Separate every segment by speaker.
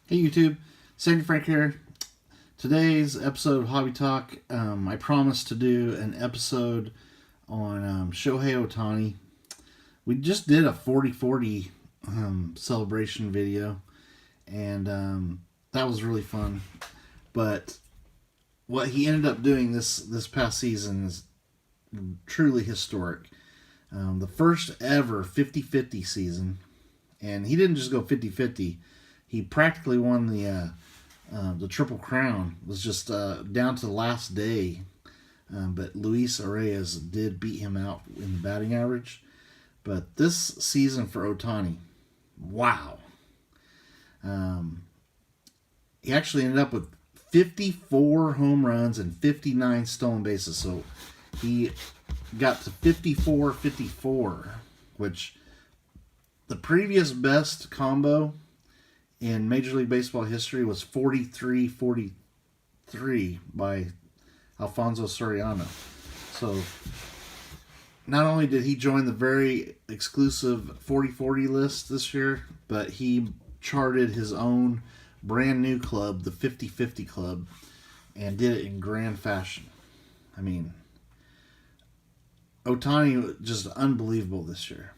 Speaker 1: Hey YouTube, Sandy Frank here. Today's episode of Hobby Talk, I promised to do an episode on Shohei Ohtani. We just did a 40-40 celebration video, and that was really fun. But what he ended up doing this past season is truly historic. The first ever 50-50 season, and he didn't just go 50-50. He practically won the Triple Crown. It was just down to the last day. But Luis Arias did beat him out in the batting average. But this season for Ohtani, wow. He actually ended up with 54 home runs and 59 stolen bases. So he got to 54-54, which the previous best combo in Major League Baseball history was 43-43 by Alfonso Soriano. So not only did he join the very exclusive 40-40 list this year, but he charted his own brand new club, the 50-50 Club, and did it in grand fashion. I mean, Ohtani just unbelievable this year.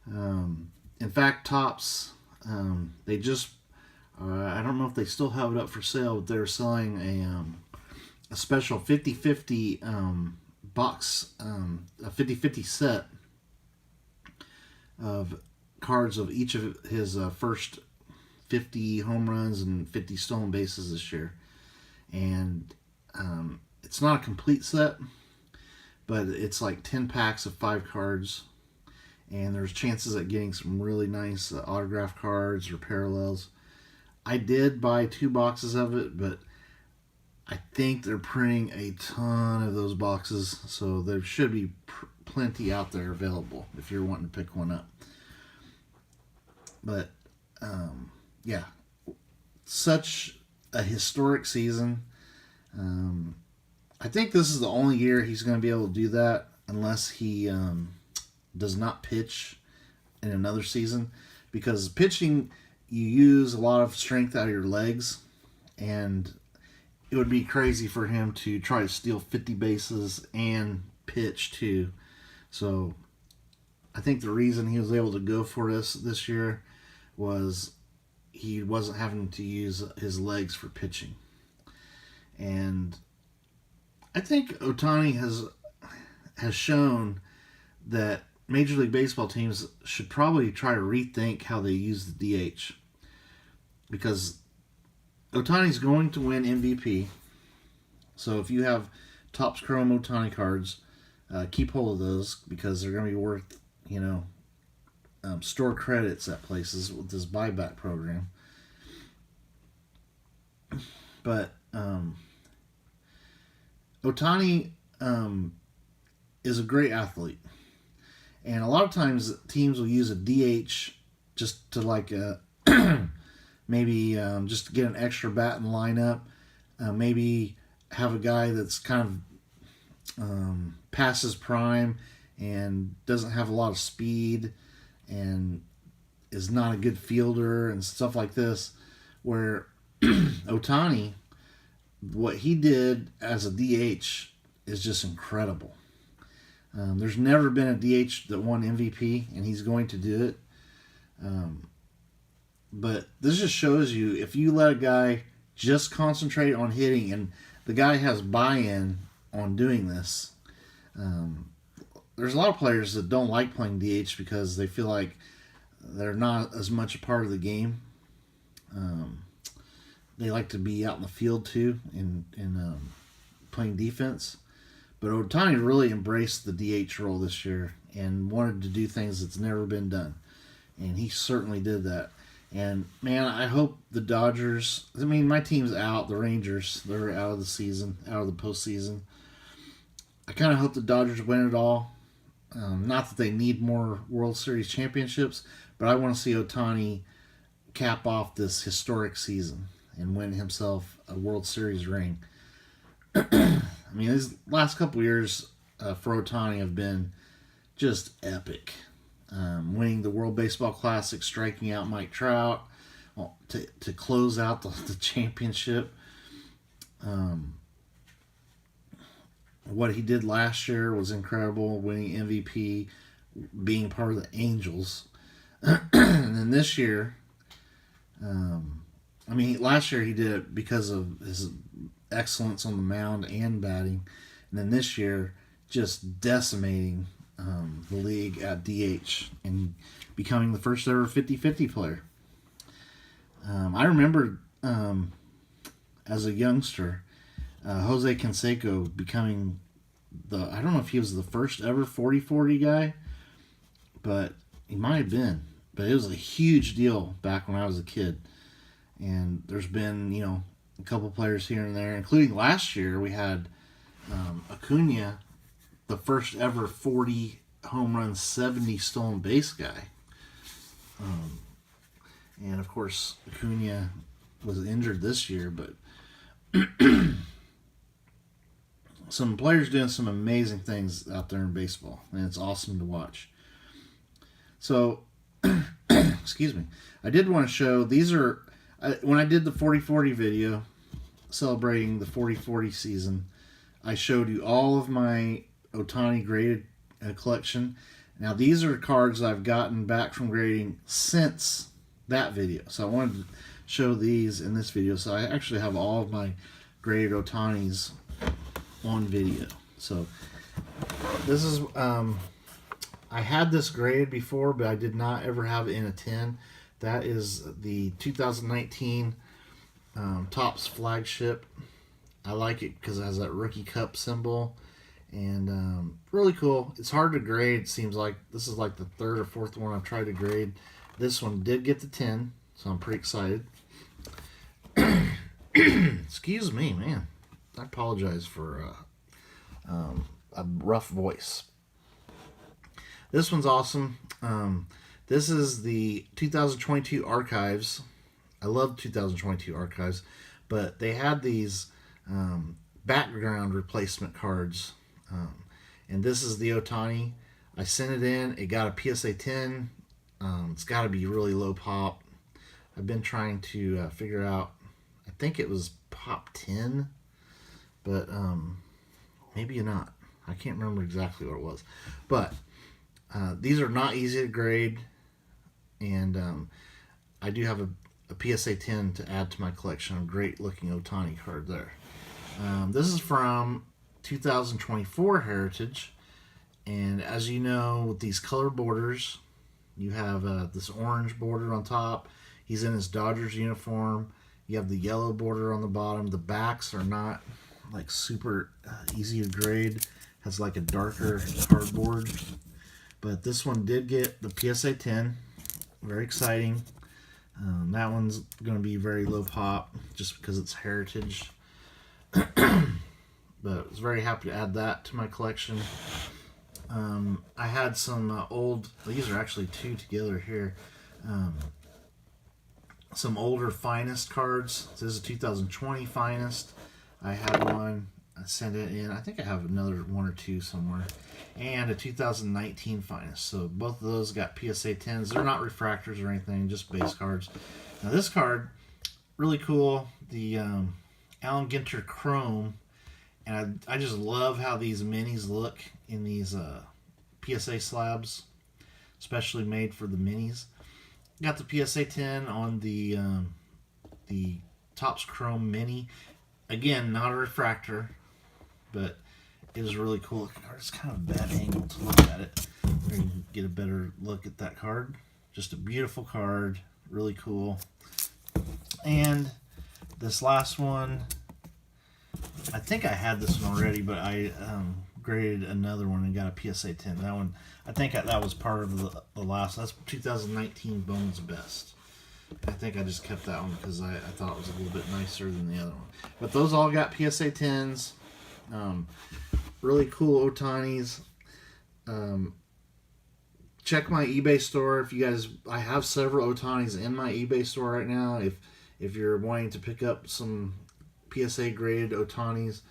Speaker 1: In fact, Topps, they just, I don't know if they still have it up for sale, but they're selling a special 50-50 box, a 50-50 set of cards of each of his first 50 home runs and 50 stolen bases this year. And it's not a complete set, but it's like 10 packs of 5 cards. And there's chances at getting some really nice autograph cards or parallels. I did buy 2 boxes of it, but I think they're printing a ton of those boxes, so there should be plenty out there available if you're wanting to pick one up. But yeah, such a historic season. I think this is the only year he's going to be able to do that, unless he does not pitch in another season, because pitching, you use a lot of strength out of your legs, and it would be crazy for him to try to steal 50 bases and pitch too. So I think the reason he was able to go for this year was he wasn't having to use his legs for pitching. And I think Ohtani has shown that Major League Baseball teams should probably try to rethink how they use the DH, because Ohtani's going to win MVP. So if you have Topps Chrome Ohtani cards, keep hold of those, because they're going to be worth, store credits at places with this buyback program. But Ohtani is a great athlete. And a lot of times teams will use a DH just to maybe just to get an extra bat in the lineup. Maybe have a guy that's kind of past his prime and doesn't have a lot of speed and is not a good fielder and stuff like this. Where Ohtani, what he did as a DH is just incredible. There's never been a DH that won MVP, and he's going to do it. But this just shows you, if you let a guy just concentrate on hitting, and the guy has buy-in on doing this, there's a lot of players that don't like playing DH because they feel like they're not as much a part of the game. They like to be out in the field too, and playing defense. But Ohtani really embraced the DH role this year and wanted to do things that's never been done. And he certainly did that. And, man, I hope the Dodgers... I mean, my team's out. The Rangers, they're out of the season, out of the postseason. I kind of hope the Dodgers win it all. Not that they need more World Series championships, but I want to see Ohtani cap off this historic season and win himself a World Series ring. I mean, these last couple years for Ohtani have been just epic. Winning the World Baseball Classic, striking out Mike Trout, to close out the championship. What he did last year was incredible, winning MVP, being part of the Angels. And then this year, last year he did it because of his excellence on the mound and batting. And then this year, just decimating the league at DH and becoming the first ever 50-50 player. I remember as a youngster, Jose Canseco becoming I don't know if he was the first ever 40-40 guy, but he might have been. But it was a huge deal back when I was a kid. And there's been, a couple players here and there, including last year we had Acuna, the first ever 40 home run, 70 stolen base guy. And of course, Acuna was injured this year, but some players doing some amazing things out there in baseball, and it's awesome to watch. So, excuse me, I did want to show, these are, when I did the 40-40 video celebrating the 40-40 season, I showed you all of my Ohtani graded collection. Now, these are cards I've gotten back from grading since that video. So I wanted to show these in this video. So I actually have all of my graded Ohtanis on video. So this is, I had this graded before, but I did not ever have it in a 10. That is the 2019 Topps flagship. I like it because it has that rookie cup symbol, and really cool. It's hard to grade. It seems like this is like the third or fourth one I've tried to grade. This one did get the 10, so I'm pretty excited. Excuse me, man. I apologize for a rough voice. This one's awesome. This is the 2022 archives. I love 2022 archives, but they had these background replacement cards, and this is the Ohtani. I sent it in. It got a PSA 10. It's got to be really low pop. I've been trying to figure out. I think it was pop 10, but maybe not. I can't remember exactly what it was. But these are not easy to grade, and I do have a PSA 10 to add to my collection. A great looking Ohtani card there. This is from 2024 Heritage, and as you know, with these color borders, you have this orange border on top. He's in his Dodgers uniform. You have the yellow border on the bottom. The backs are not like super easy to grade. Has like a darker cardboard. But this one did get the PSA 10. Very exciting. That one's going to be very low pop just because it's heritage. But I was very happy to add that to my collection. I had some old, these are actually two together here. Some older Finest cards. This is a 2020 Finest. I had one. I sent it in. I think I have another one or two somewhere. And a 2019 Finest. So both of those got PSA 10s. They're not refractors or anything, just base cards. Now this card, really cool. The Allen Ginter Chrome. And I just love how these minis look in these PSA slabs, especially made for the minis. Got the PSA 10 on the Topps Chrome Mini. Again, not a refractor, but it is really cool. It's kind of a bad angle to look at it. There you can get a better look at that card. Just a beautiful card, really cool. And this last one, I think I had this one already, but I graded another one and got a PSA 10. That one, I think that was part of the last. That's 2019 Bones Best. I think I just kept that one because I thought it was a little bit nicer than the other one. But those all got PSA 10s. Really cool Ohtanis. Check my eBay store if you guys. I have several Ohtanis in my eBay store right now. If you're wanting to pick up some PSA graded Ohtanis,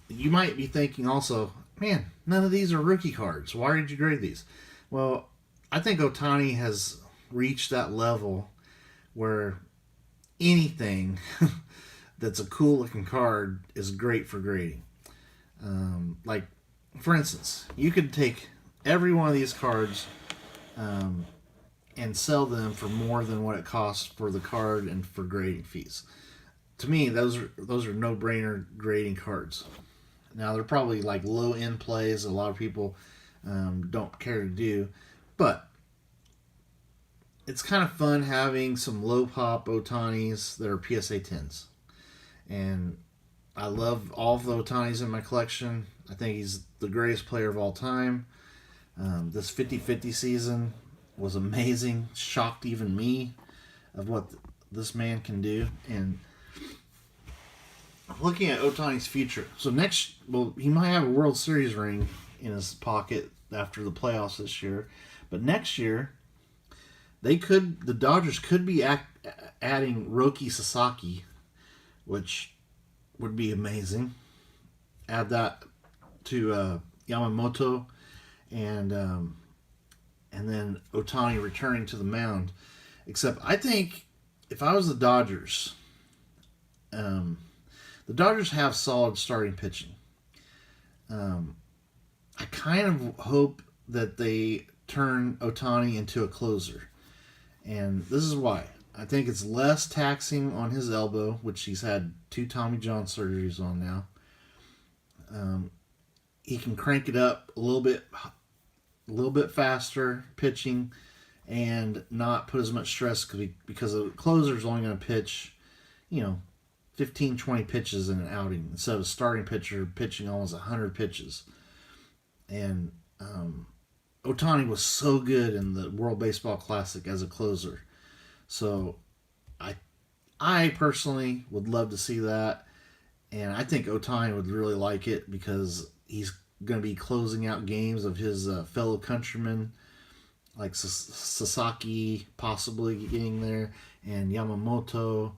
Speaker 1: you might be thinking also, man, none of these are rookie cards. Why did you grade these? Well, I think Ohtani has reached that level where anything that's a cool looking card is great for grading. Like, for instance, you could take every one of these cards and sell them for more than what it costs for the card and for grading fees. To me, those are no-brainer grading cards. Now, they're probably like low-end plays a lot of people don't care to do, but it's kind of fun having some low-pop Ohtanis that are PSA 10s. And I love all of the Ohtanis in my collection. I think he's the greatest player of all time. This 50-50 season was amazing. Shocked even me of what this man can do. And looking at Ohtani's future. So he might have a World Series ring in his pocket after the playoffs this year. But next year, the Dodgers could be adding Roki Sasaki, which would be amazing. Add that to Yamamoto, and then Ohtani returning to the mound. Except I think if I was the Dodgers, the Dodgers have solid starting pitching. I kind of hope that they turn Ohtani into a closer. And this is why. I think it's less taxing on his elbow, which he's had 2 Tommy John surgeries on now. He can crank it up a little bit faster pitching and not put as much stress because a closer is only going to pitch, 15, 20 pitches in an outing instead of a starting pitcher pitching almost 100 pitches. And Ohtani was so good in the World Baseball Classic as a closer. So I personally would love to see that. And I think Ohtani would really like it because he's going to be closing out games of his fellow countrymen, like Sasaki possibly getting there, and Yamamoto.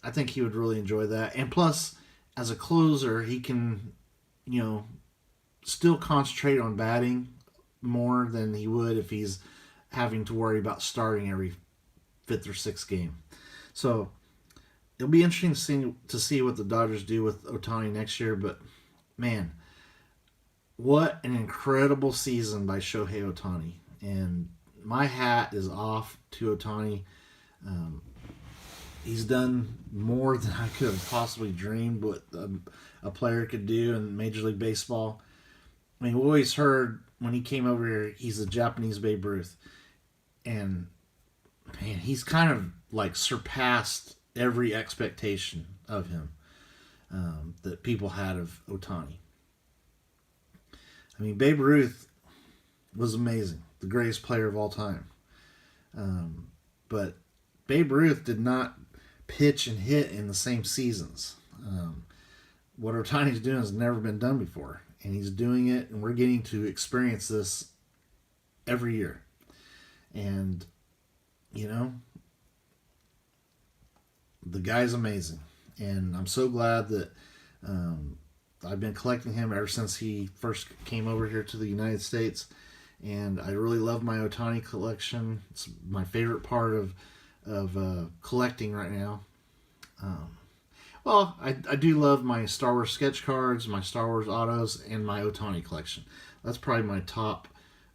Speaker 1: I think he would really enjoy that. And plus, as a closer, he can, still concentrate on batting more than he would if he's having to worry about starting every 5th or 6th game. So it'll be interesting to see what the Dodgers do with Ohtani next year. But man, what an incredible season by Shohei Ohtani. And my hat is off to Ohtani. He's done more than I could have possibly dreamed what a player could do in Major League Baseball. I mean, we always heard when he came over here, he's a Japanese Babe Ruth. And, man, he's kind of like surpassed every expectation of him that people had of Ohtani. I mean, Babe Ruth was amazing, the greatest player of all time. But Babe Ruth did not pitch and hit in the same seasons. What Ohtani's doing has never been done before. And he's doing it, and we're getting to experience this every year. And, the guy's amazing. And I'm so glad that I've been collecting him ever since he first came over here to the United States. And I really love my Ohtani collection. It's my favorite part of collecting right now. I do love my Star Wars sketch cards, my Star Wars autos, and my Ohtani collection. That's probably my top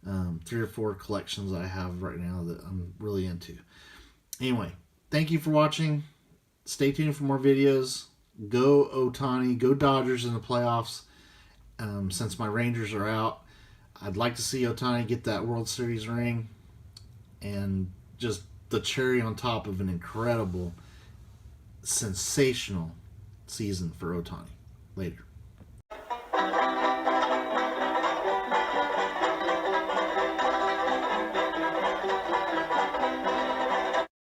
Speaker 1: 3 or 4 collections I have right now that I'm really into. Anyway, thank you for watching. Stay tuned for more videos. Go Ohtani, go Dodgers in the playoffs. Since my Rangers are out, I'd like to see Ohtani get that World Series ring. And just the cherry on top of an incredible, sensational season for Ohtani. Later.